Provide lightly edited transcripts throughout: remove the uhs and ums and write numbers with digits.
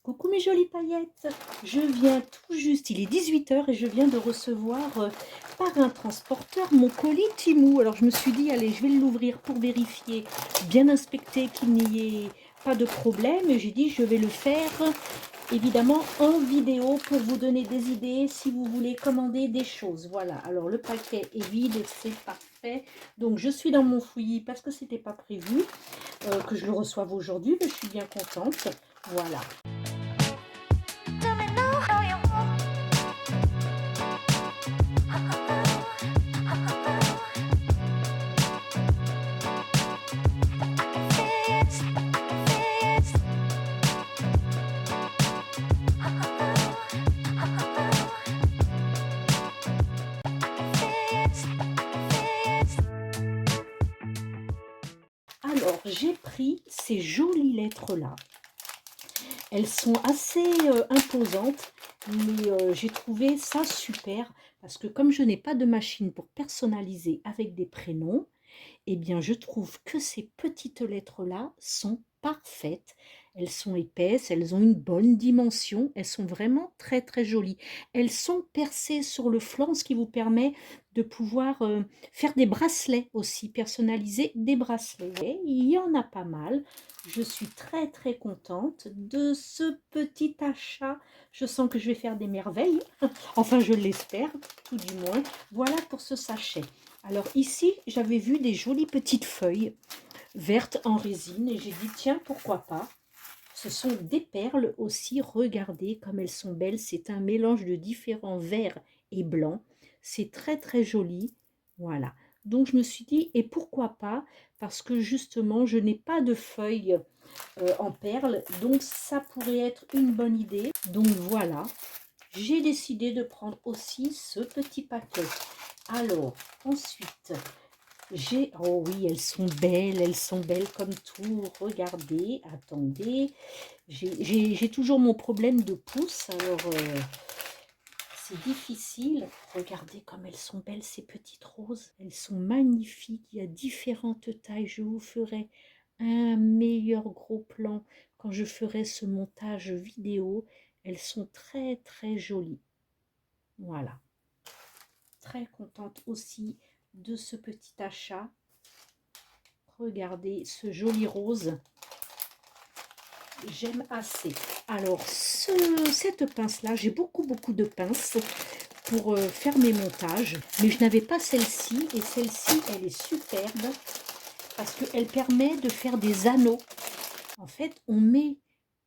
Coucou mes jolies paillettes, je viens tout juste, il est 18 h et je viens de recevoir par un transporteur mon colis Temu. Alors je me suis dit, allez, je vais l'ouvrir pour vérifier, bien inspecter qu'il n'y ait pas de problème. Et j'ai dit, je vais le faire évidemment en vidéo pour vous donner des idées si vous voulez commander des choses. Voilà, alors le paquet est vide, c'est parfait. Donc je suis dans mon fouillis parce que c'était pas prévu que je le reçoive aujourd'hui, mais je suis bien contente. Voilà. Alors, j'ai pris ces jolies lettres-là. Elles sont assez imposantes, mais j'ai trouvé ça super parce que comme je n'ai pas de machine pour personnaliser avec des prénoms, eh bien, je trouve que ces petites lettres-là sont parfaites. Elles sont épaisses, elles ont une bonne dimension, elles sont vraiment très très jolies. Elles sont percées sur le flanc, ce qui vous permet de pouvoir faire des bracelets aussi, personnaliser des bracelets. Et il y en a pas mal. Je suis très très contente de ce petit achat. Je sens que je vais faire des merveilles. Enfin, je l'espère, tout du moins. Voilà pour ce sachet. Alors ici, j'avais vu des jolies petites feuilles vertes en résine et j'ai dit tiens, pourquoi pas. Ce sont des perles aussi, regardez comme elles sont belles. C'est un mélange de différents verts et blancs. C'est très très joli. Voilà. Donc je me suis dit et pourquoi pas, parce que justement je n'ai pas de feuilles en perles, donc ça pourrait être une bonne idée. Donc voilà, j'ai décidé de prendre aussi ce petit paquet. Alors ensuite, oh oui, elles sont belles comme tout. Regardez, attendez. J'ai toujours mon problème de pouce, alors c'est difficile. Regardez comme elles sont belles, ces petites roses. Elles sont magnifiques, il y a différentes tailles. Je vous ferai un meilleur gros plan quand je ferai ce montage vidéo. Elles sont très très jolies. Voilà. Très contente aussi de ce petit achat. Regardez ce joli rose. J'aime assez. Alors, cette pince-là, j'ai beaucoup de pinces pour faire mes montages. Mais je n'avais pas celle-ci. Et celle-ci, elle est superbe parce qu'elle permet de faire des anneaux. En fait, on met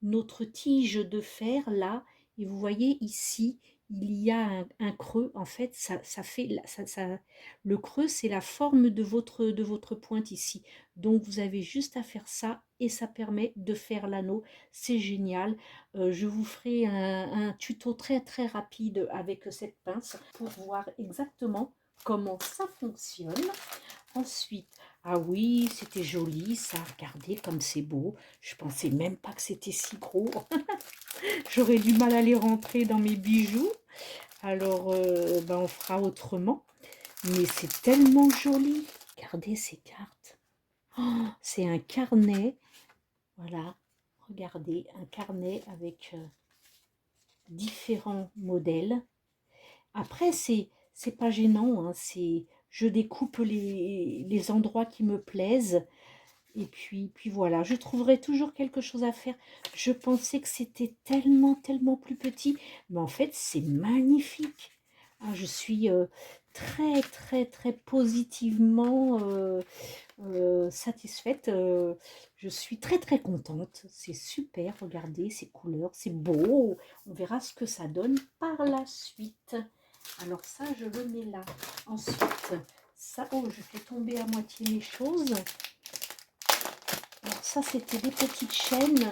notre tige de fer là. Et vous voyez ici, il y a un creux. En fait, ça fait le creux, c'est la forme de votre pointe ici. Donc, vous avez juste à faire ça et ça permet de faire l'anneau. C'est génial. Je vous ferai un tuto très très rapide avec cette pince pour voir exactement comment ça fonctionne. Ensuite, ah oui, c'était joli ça, regardez comme c'est beau. Je pensais même pas que c'était si gros. J'aurais du mal à les rentrer dans mes bijoux. Alors, ben, on fera autrement. Mais c'est tellement joli. Regardez ces cartes. Oh, c'est un carnet. Voilà, regardez, un carnet avec différents modèles. Après, c'est pas gênant, hein, je découpe les endroits qui me plaisent. Et puis voilà, je trouverai toujours quelque chose à faire. Je pensais que c'était tellement plus petit. Mais en fait, c'est magnifique. Ah, je suis très positivement satisfaite. Je suis très contente. C'est super, regardez ces couleurs, c'est beau. On verra ce que ça donne par la suite. Alors ça, je le mets là. Ensuite, ça, oh, je fais tomber à moitié mes choses. Alors ça, c'était des petites chaînes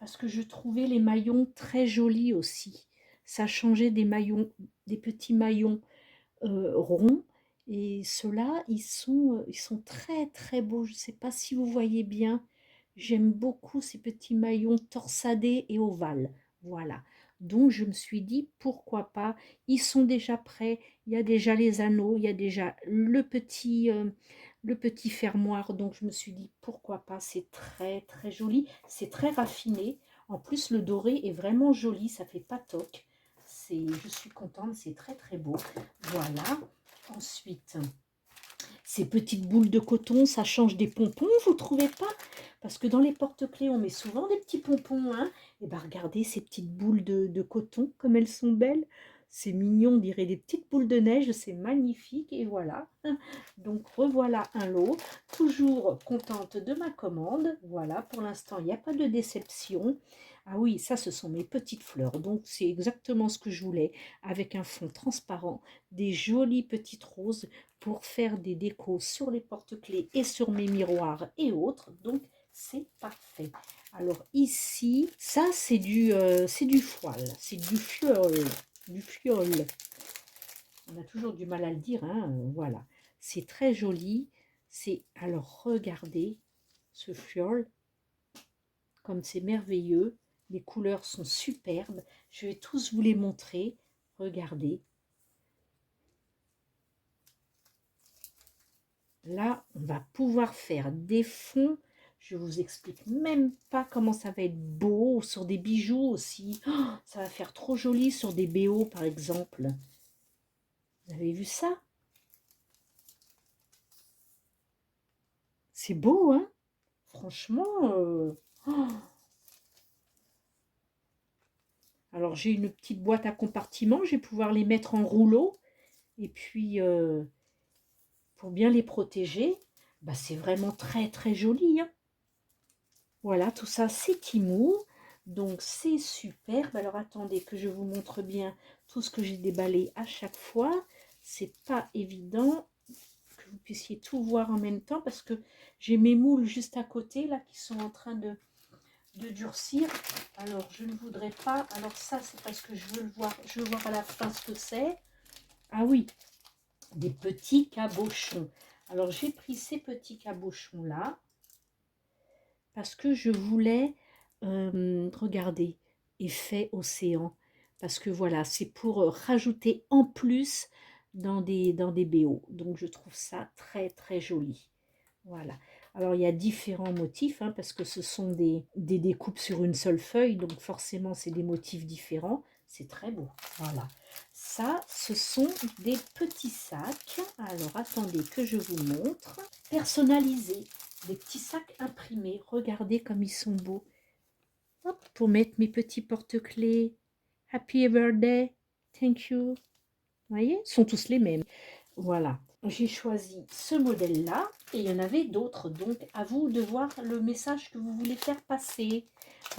parce que je trouvais les maillons très jolis aussi. Ça changeait des maillons, des petits maillons ronds. Et ceux-là, ils sont très beaux. Je ne sais pas si vous voyez bien. J'aime beaucoup ces petits maillons torsadés et ovales. Voilà. Donc, je me suis dit, pourquoi pas. Ils sont déjà prêts. Il y a déjà les anneaux. Il y a déjà le petit fermoir, donc je me suis dit pourquoi pas, c'est très très joli, c'est très raffiné. En plus le doré est vraiment joli, ça fait pas toc. Je suis contente, c'est très très beau. Voilà. Ensuite, ces petites boules de coton, ça change des pompons, vous trouvez pas? Parce que dans les porte-clés, on met souvent des petits pompons, hein. Et bien regardez ces petites boules de coton, comme elles sont belles. C'est mignon, on dirait des petites boules de neige, c'est magnifique. Et voilà. Donc revoilà un lot. Toujours contente de ma commande. Voilà, pour l'instant, il n'y a pas de déception. Ah oui, ça, ce sont mes petites fleurs. Donc c'est exactement ce que je voulais, avec un fond transparent, des jolies petites roses pour faire des décos sur les porte-clés et sur mes miroirs et autres. Donc c'est parfait. Alors ici, ça c'est du foile, c'est du fiole, du fiole. On a toujours du mal à le dire, hein, voilà. C'est très joli. Alors regardez ce fiole, comme c'est merveilleux. Les couleurs sont superbes. Je vais tous vous les montrer. Regardez. Là, on va pouvoir faire des fonds. Je vous explique même pas comment ça va être beau sur des bijoux aussi. Oh, ça va faire trop joli sur des BO par exemple. Vous avez vu ça? C'est beau, hein? Franchement. Oh. Alors j'ai une petite boîte à compartiments. Je vais pouvoir les mettre en rouleau. Et puis, pour bien les protéger, bah, c'est vraiment très très joli, hein? Voilà, tout ça, c'est Timour. Donc, c'est superbe. Alors, attendez que je vous montre bien tout ce que j'ai déballé à chaque fois. C'est pas évident que vous puissiez tout voir en même temps parce que j'ai mes moules juste à côté, là, qui sont en train de durcir. Alors, je ne voudrais pas... Alors, ça, c'est parce que je veux le voir. Je veux voir à la fin ce que c'est. Ah oui, des petits cabochons. Alors, j'ai pris ces petits cabochons-là parce que je voulais, regarder, effet océan, parce que voilà, c'est pour rajouter en plus dans des BO. Donc je trouve ça très très joli. Voilà. Alors il y a différents motifs, hein, parce que ce sont des découpes sur une seule feuille, donc forcément c'est des motifs différents. C'est très beau. Voilà. Ça, ce sont des petits sacs. Alors attendez que je vous montre. Personnalisés. Des petits sacs imprimés. Regardez comme ils sont beaux. Hop, pour mettre mes petits porte-clés. Happy birthday. Thank you. Vous voyez, ils sont tous les mêmes. Voilà. J'ai choisi ce modèle-là et il y en avait d'autres. Donc, à vous de voir le message que vous voulez faire passer.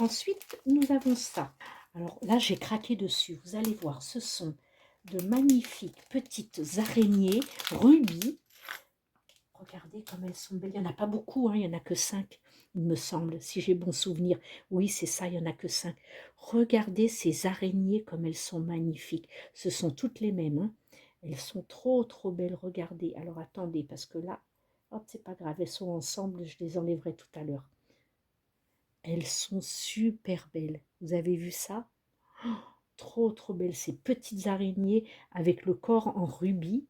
Ensuite, nous avons ça. Alors là, j'ai craqué dessus. Vous allez voir, ce sont de magnifiques petites araignées rubis. Regardez comme elles sont belles. Il n'y en a pas beaucoup, hein, il n'y en a que 5, il me semble, si j'ai bon souvenir. Oui, c'est ça, il n'y en a que 5. Regardez ces araignées comme elles sont magnifiques. Ce sont toutes les mêmes, hein. Elles sont trop, trop belles. Regardez. Alors, attendez, parce que là, hop, c'est pas grave, elles sont ensemble, je les enlèverai tout à l'heure. Elles sont super belles. Vous avez vu ça? Oh, trop, trop belles. Ces petites araignées avec le corps en rubis.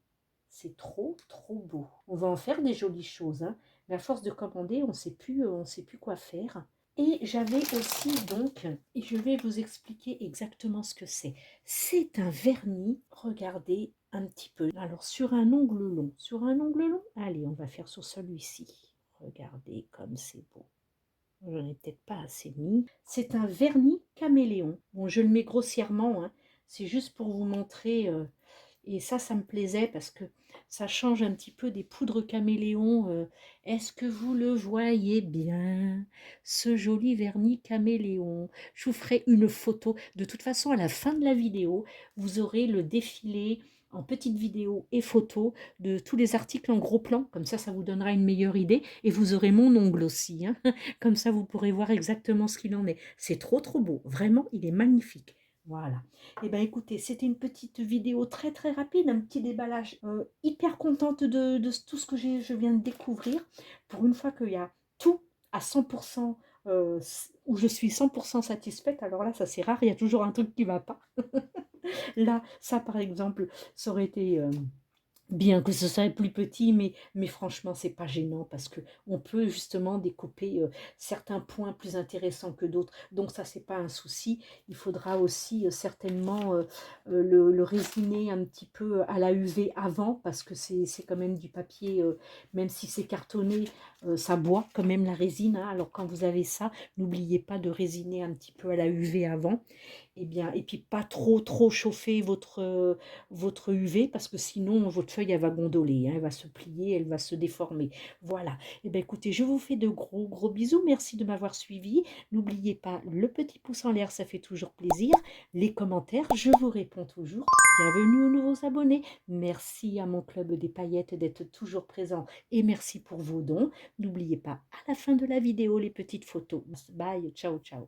C'est trop, trop beau. On va en faire des jolies choses, hein. Mais à force de commander, on sait plus quoi faire. Et j'avais aussi donc, et je vais vous expliquer exactement ce que c'est. C'est un vernis, regardez un petit peu. Alors sur un ongle long, allez, on va faire sur celui-ci. Regardez comme c'est beau. J'en ai peut-être pas assez mis. C'est un vernis caméléon. Bon, je le mets grossièrement, hein. C'est juste pour vous montrer. Et ça me plaisait parce que ça change un petit peu des poudres caméléon. Est-ce que vous le voyez bien, ce joli vernis caméléon? Je vous ferai une photo. De toute façon, à la fin de la vidéo, vous aurez le défilé en petite vidéo et photo de tous les articles en gros plan. Comme ça vous donnera une meilleure idée. Et vous aurez mon ongle aussi, hein. Comme ça, vous pourrez voir exactement ce qu'il en est. C'est trop, trop beau. Vraiment, il est magnifique. Voilà. Eh bien, écoutez, c'était une petite vidéo très, très rapide, un petit déballage. Hyper contente de tout ce que je viens de découvrir. Pour une fois qu'il y a tout à 100%, où je suis 100% satisfaite, alors là, ça c'est rare, il y a toujours un truc qui ne va pas. Là, ça par exemple, ça aurait été Bien que ce soit plus petit, mais franchement, c'est pas gênant parce que on peut justement découper, certains points plus intéressants que d'autres. Donc ça, c'est pas un souci. Il faudra aussi, certainement, le résiner un petit peu à la UV avant parce que c'est quand même du papier, même si c'est cartonné, ça boit quand même la résine, hein. Alors quand vous avez ça, n'oubliez pas de résiner un petit peu à la UV avant. Et bien et puis pas trop chauffer votre UV parce que sinon votre feuille elle va gondoler, hein, elle va se plier, elle va se déformer. Voilà. Et bien écoutez, je vous fais de gros bisous. Merci de m'avoir suivi. N'oubliez pas le petit pouce en l'air, ça fait toujours plaisir. Les commentaires, je vous réponds toujours. Bienvenue aux nouveaux abonnés. Merci à mon club des paillettes d'être toujours présent et merci pour vos dons. N'oubliez pas à la fin de la vidéo les petites photos. Bye, ciao, ciao.